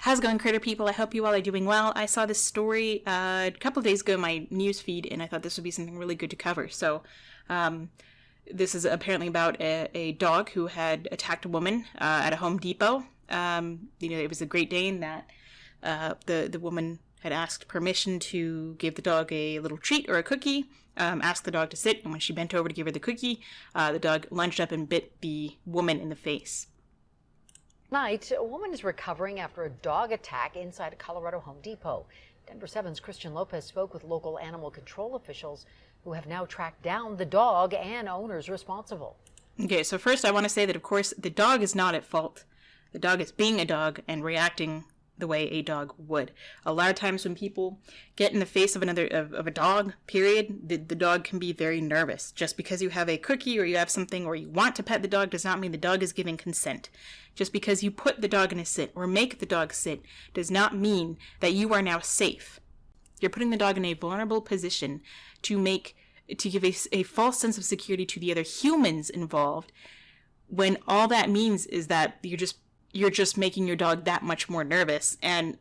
How's it going, critter people? I hope you all are doing well. I saw this story a couple of days ago in my news feed, and I thought this would be something really good to cover. So, this is apparently about a dog who had attacked a woman at a Home Depot. It was a Great Dane that the woman had asked permission to give the dog a little treat or a cookie, asked the dog to sit, and when she bent over to give her the cookie, the dog lunged up and bit the woman in the face. Tonight, a woman is recovering after a dog attack inside a Colorado Home Depot. Denver 7's Christian Lopez spoke with local animal control officials who have now tracked down the dog and owners responsible. Okay, so first I want to say that, of course, the dog is not at fault. The dog is being a dog and reacting the way a dog would. A lot of times when people get in the face of a dog, period, the dog can be very nervous. Just because you have a cookie or you have something or you want to pet the dog does not mean the dog is giving consent. Just because you put the dog in a sit or make the dog sit does not mean that you are now safe. You're putting the dog in a vulnerable position to give a false sense of security to the other humans involved, when all that means is that you're just making your dog that much more nervous and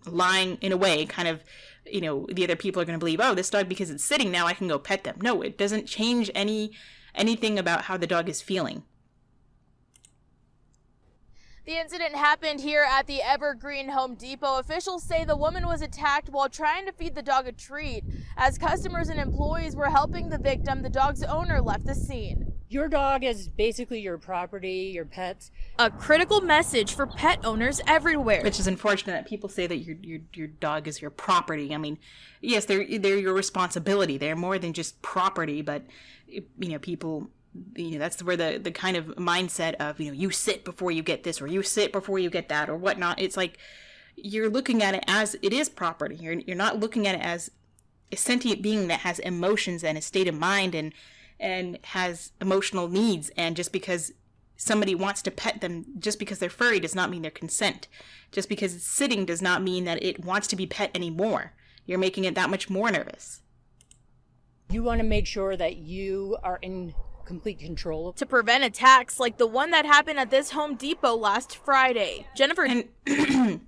lying in a way, kind of, the other people are going to believe, oh, this dog, because it's sitting now, I can go pet them. No, it doesn't change anything about how the dog is feeling. The incident happened here at the Evergreen Home Depot. Officials say the woman was attacked while trying to feed the dog a treat. As customers and employees were helping the victim, the dog's owner left the scene. Your dog is basically your property, your pets. A critical message for pet owners everywhere. Which is unfortunate that people say that your dog is your property. I mean, yes, they're your responsibility. They're more than just property, but people, that's where the kind of mindset of, you sit before you get this, or you sit before you get that, or whatnot. It's like you're looking at it as it is property. You're not looking at it as a sentient being that has emotions and a state of mind and has emotional needs, and just because somebody wants to pet them, just because they're furry, does not mean their consent. Just because it's sitting does not mean that it wants to be pet anymore. You're making it that much more nervous. You want to make sure that you are in complete control. To prevent attacks like the one that happened at this Home Depot last Friday. Jennifer. And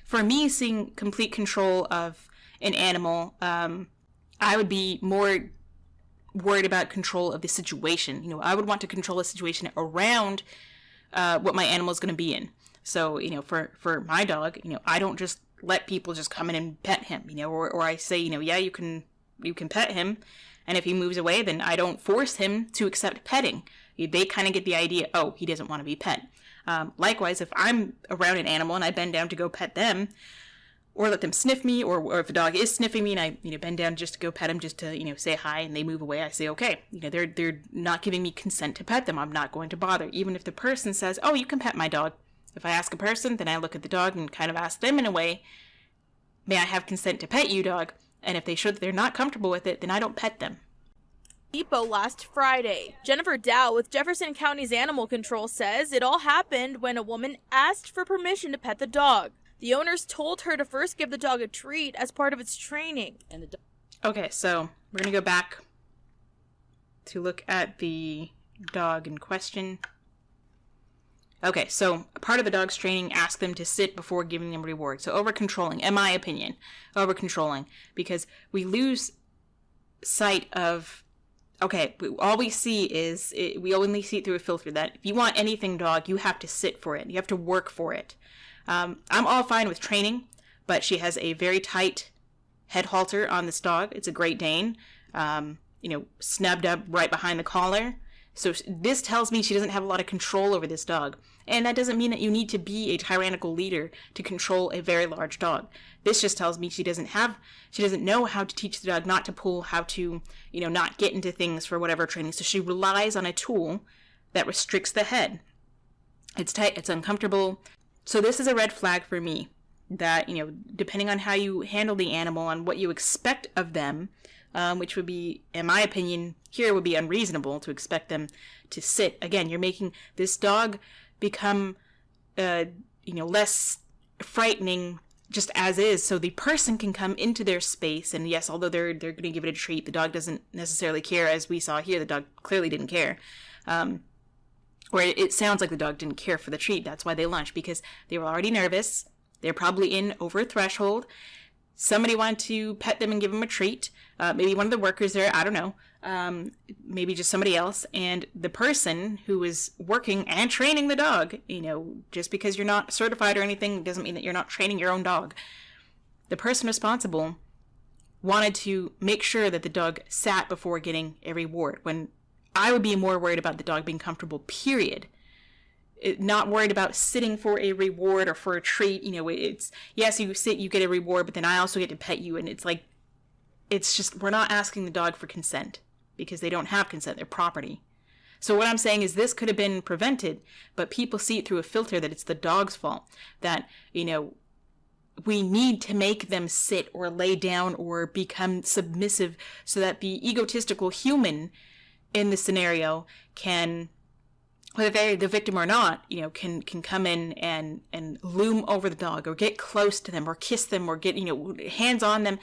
for me, seeing complete control of an animal, I would be more worried about control of the situation. I would want to control a situation around what my animal is going to be in. So, for my dog, I don't just let people just come in and pet him, or I say, yeah, you can pet him. And if he moves away, then I don't force him to accept petting. They kind of get the idea, oh, he doesn't want to be pet. Likewise, if I'm around an animal and I bend down to go pet them, or let them sniff me, or if a dog is sniffing me and I bend down just to go pet them, just to say hi, and they move away, I say, okay, they're not giving me consent to pet them. I'm not going to bother. Even if the person says, oh, you can pet my dog. If I ask a person, then I look at the dog and kind of ask them in a way, may I have consent to pet you, dog? And if they show that they're not comfortable with it, then I don't pet them. Depot last Friday. Jennifer Dow with Jefferson County's Animal Control says it all happened when a woman asked for permission to pet the dog. The owners told her to first give the dog a treat as part of its training. Okay, so we're going to go back to look at the dog in question. Okay, so part of the dog's training asked them to sit before giving them reward. So over-controlling, in my opinion, over-controlling, because we lose sight of, okay, all we see is, we only see it through a filter, that if you want anything, dog, you have to sit for it. You have to work for it. I'm all fine with training, but she has a very tight head halter on this dog. It's a Great Dane, snubbed up right behind the collar. So this tells me she doesn't have a lot of control over this dog. And that doesn't mean that you need to be a tyrannical leader to control a very large dog. This just tells me she doesn't know how to teach the dog not to pull, how to, not get into things for whatever training. So she relies on a tool that restricts the head. It's tight, it's uncomfortable. So this is a red flag for me that, depending on how you handle the animal and what you expect of them, which would be, in my opinion, here would be unreasonable to expect them to sit. Again, you're making this dog become, less frightening just as is, so the person can come into their space. And yes, although they're going to give it a treat, the dog doesn't necessarily care, as we saw here. The dog clearly didn't care. Or it sounds like the dog didn't care for the treat. That's why they lunched, because they were already nervous. They're probably in over a threshold. Somebody wanted to pet them and give them a treat. Maybe one of the workers there, I don't know. Maybe just somebody else. And the person who is working and training the dog, just because you're not certified or anything doesn't mean that you're not training your own dog. The person responsible wanted to make sure that the dog sat before getting a reward, when I would be more worried about the dog being comfortable, period. Not worried about sitting for a reward or for a treat. It's, yes, you sit, you get a reward, but then I also get to pet you. And it's like, it's just, we're not asking the dog for consent because they don't have consent. They're property. So what I'm saying is this could have been prevented, but people see it through a filter that it's the dog's fault. That, we need to make them sit or lay down or become submissive so that the egotistical human in the scenario can, whether they're the victim or not, can come in and loom over the dog or get close to them or kiss them or get, hands on them.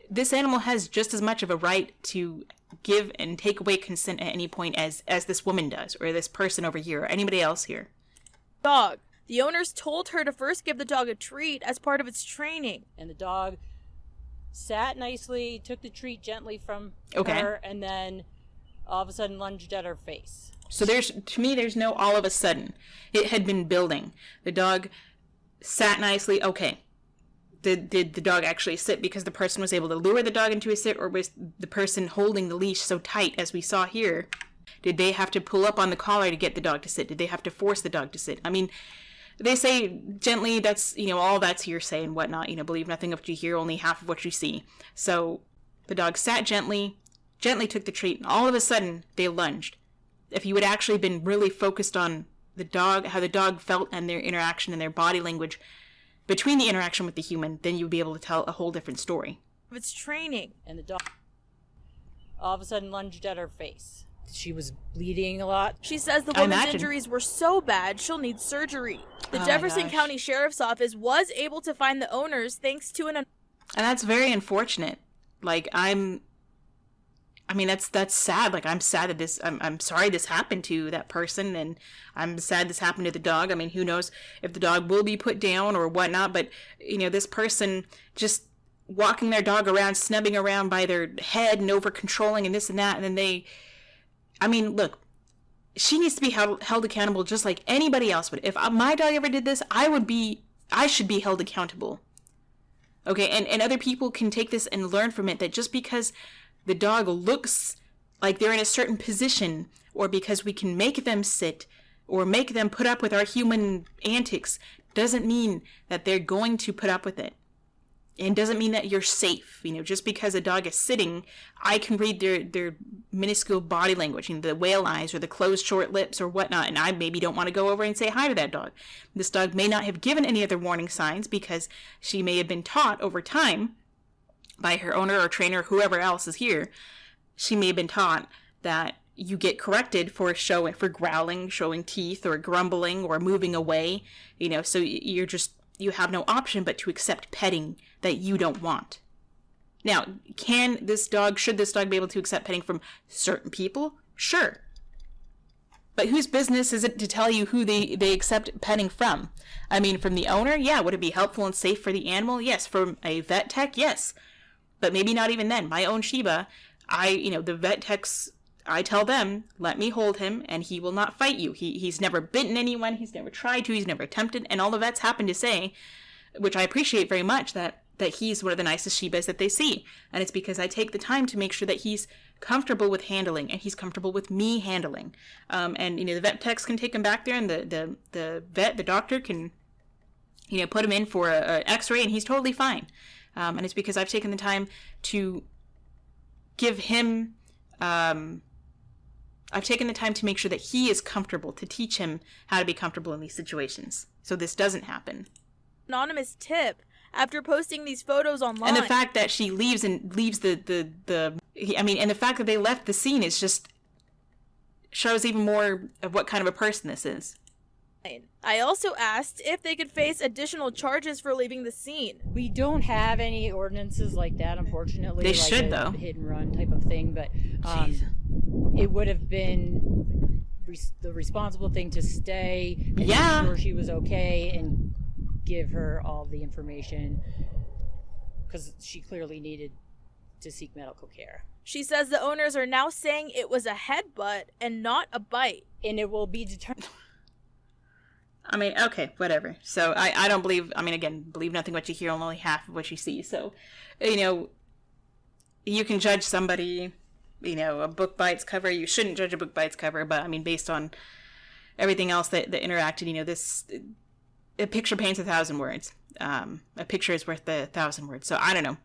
This animal has just as much of a right to give and take away consent at any point as this woman does, or this person over here, or anybody else here. Dog. The owners told her to first give the dog a treat as part of its training. And the dog sat nicely, took the treat gently from Okay. her, and then all of a sudden lunged at her face. So to me, there's no all of a sudden. It had been building. The dog sat nicely. Okay. Did the dog actually sit because the person was able to lure the dog into a sit, or was the person holding the leash so tight as we saw here? Did they have to pull up on the collar to get the dog to sit? Did they have to force the dog to sit? I mean, they say gently, that's, all that's hearsay and whatnot. Believe nothing of what you hear, only half of what you see. So the dog sat gently took the treat, and all of a sudden they lunged. If you had actually been really focused on the dog, how the dog felt and their interaction and their body language between the interaction with the human, then you'd be able to tell a whole different story. Its training. And the dog all of a sudden lunged at her face. She was bleeding a lot. She says the woman's injuries were so bad she'll need surgery. The Jefferson County Sheriff's Office was able to find the owners thanks to and that's very unfortunate. Like, that's sad. Like, I'm sad that I'm sorry this happened to that person, and I'm sad this happened to the dog. I mean, who knows if the dog will be put down or whatnot, but, this person just walking their dog around, snubbing around by their head and over controlling and this and that, and then look, she needs to be held accountable just like anybody else would. If my dog ever did this, I should be held accountable. Okay, and other people can take this and learn from it, that just because the dog looks like they're in a certain position, or because we can make them sit or make them put up with our human antics, doesn't mean that they're going to put up with it. And doesn't mean that you're safe. Just because a dog is sitting, I can read their minuscule body language, the whale eyes or the closed short lips or whatnot, and I maybe don't want to go over and say hi to that dog. This dog may not have given any other warning signs because she may have been taught over time by her owner or trainer, whoever else is here. She may have been taught that you get corrected for growling, showing teeth, or grumbling, or moving away. So you have no option but to accept petting that you don't want. Now, should this dog be able to accept petting from certain people? Sure. But whose business is it to tell you who they accept petting from? I mean, from the owner? Yeah. Would it be helpful and safe for the animal? Yes. From a vet tech? Yes. But maybe not even then. My own Shiba, the vet techs, I tell them, let me hold him and he will not fight you. He's never bitten anyone. He's never tried to. He's never attempted. And all the vets happen to say, which I appreciate very much, that he's one of the nicest Shibas that they see. And it's because I take the time to make sure that he's comfortable with handling and he's comfortable with me handling. And the vet techs can take him back there, and the doctor can, put him in for a x-ray, and he's totally fine. And it's because I've taken the time to give him, I've taken the time to make sure that he is comfortable, to teach him how to be comfortable in these situations, so this doesn't happen. Anonymous tip after posting these photos online. And the fact that she leaves and the fact that they left the scene is just shows even more of what kind of a person this is. I also asked if they could face additional charges for leaving the scene. We don't have any ordinances like that, unfortunately. They should, though. Hit and run type of thing, but it would have been the responsible thing to stay and make sure she was okay and give her all the information because she clearly needed to seek medical care. She says the owners are now saying it was a headbutt and not a bite. And it will be determined. I mean, okay, whatever. So I don't believe, I mean, again, believe nothing what you hear, only half of what you see. So, you know, you can judge somebody, you know, a book by its cover. You shouldn't judge a book by its cover, but I mean, based on everything else that interacted, you know, a picture paints 1,000 words. A picture is worth 1,000 words. So I don't know.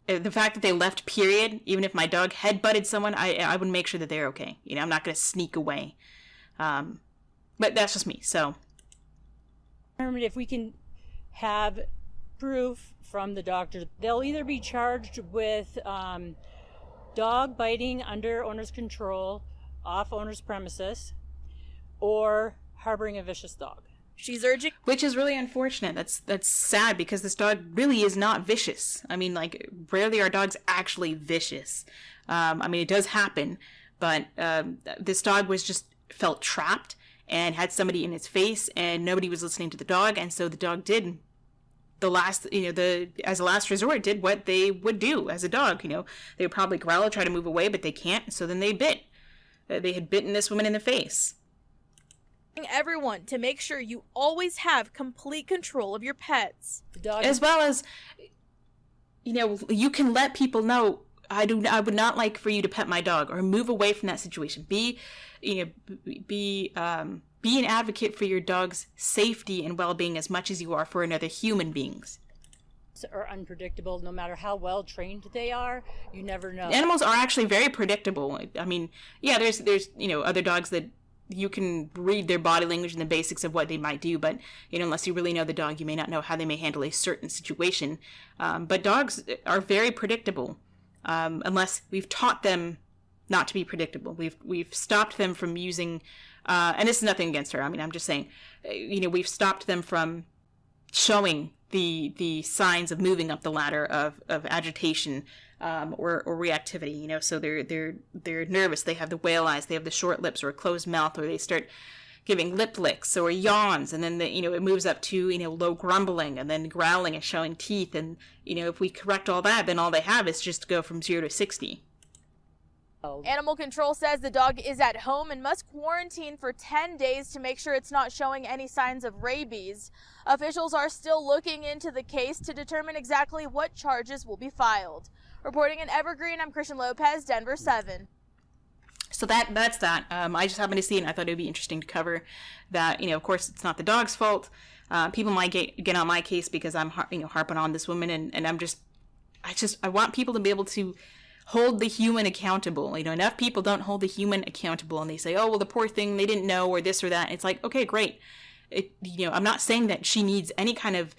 The fact that they left, period, even if my dog head-butted someone, I would make sure that they're okay. You know, I'm not going to sneak away. But that's just me, so. If we can have proof from the doctor, they'll either be charged with dog biting under owner's control, off owner's premises, or harboring a vicious dog. She's urging, which is really unfortunate. That's sad because this dog really is not vicious. I mean, like, rarely are dogs actually vicious. I mean, it does happen, but this dog felt trapped and had somebody in its face, and nobody was listening to the dog, and so the dog did as a last resort, did what they would do as a dog. You know, they would probably growl, try to move away, but they can't, so then they bit. They had bitten this woman in the face. Everyone to make sure you always have complete control of your pets. As well as, you know, you can let people know, I would not like for you to pet my dog, or move away from that situation. Be an advocate for your dog's safety and well-being as much as you are for another human being's. Are unpredictable. No matter how well trained they are, you never know. Animals are actually very predictable. I mean, yeah, there's you know, other dogs that you can read their body language and the basics of what they might do, but, you know, unless you really know the dog, you may not know how they may handle a certain situation. But dogs are very predictable, unless we've taught them not to be predictable. We've stopped them from using, and this is nothing against her. I mean, I'm just saying, you know, we've stopped them from showing the signs of moving up the ladder of agitation, or reactivity, you know. So they're nervous, they have the whale eyes, they have the short lips or a closed mouth, or they start giving lip licks or yawns, and then you know, it moves up to, you know, low grumbling and then growling and showing teeth, and, you know, if we correct all that, then all they have is just to go from 0 to 60. Animal control says the dog is at home and must quarantine for 10 days to make sure it's not showing any signs of rabies. Officials are still looking into the case to determine exactly what charges will be filed. Reporting in Evergreen, I'm Christian Lopez, Denver 7. So that's that. I just happened to see it, and I thought it would be interesting to cover that. You know, of course, it's not the dog's fault. People might get on my case because I'm harping on this woman, and I want people to be able to hold the human accountable. You know, enough people don't hold the human accountable, and they say, oh, well, the poor thing, they didn't know, or this or that. It's like, okay, great. You know, I'm not saying that she needs any kind of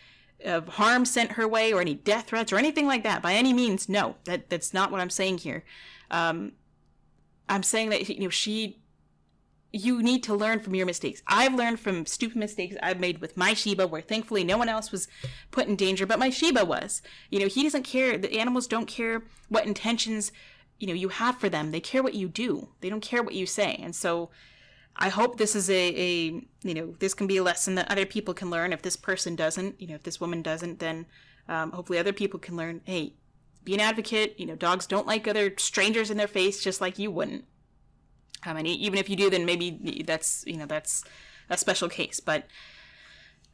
harm sent her way or any death threats or anything like that by any means. No, that's not what I'm saying here. I'm saying that, you know, you need to learn from your mistakes. I've learned from stupid mistakes I've made with my Shiba, where thankfully no one else was put in danger, but my Shiba was. You know, he doesn't care. The animals don't care what intentions, you know, you have for them. They care what you do. They don't care what you say. And so I hope this is you know, this can be a lesson that other people can learn. If this person doesn't, you know, if this woman doesn't, then hopefully other people can learn, hey, be an advocate. You know, dogs don't like other strangers in their face, just like you wouldn't. And even if you do, then maybe that's a special case. But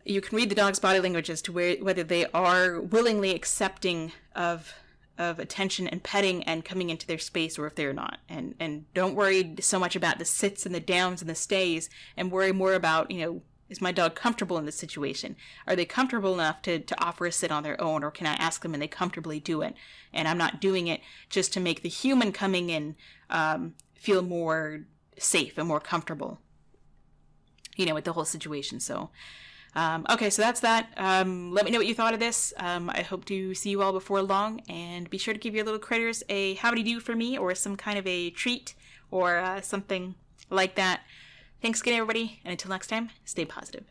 you can read the dog's body language as to whether they are willingly accepting of attention and petting and coming into their space, or if they're not. And don't worry so much about the sits and the downs and the stays, and worry more about, you know, is my dog comfortable in this situation? Are they comfortable enough to offer a sit on their own, or can I ask them and they comfortably do it? And I'm not doing it just to make the human coming in feel more safe and more comfortable, you know, with the whole situation. So, okay, so that's that. Let me know what you thought of this. I hope to see you all before long, and be sure to give your little critters a howdy do for me, or some kind of a treat, or something like that. Thanks again, everybody, and until next time, stay positive.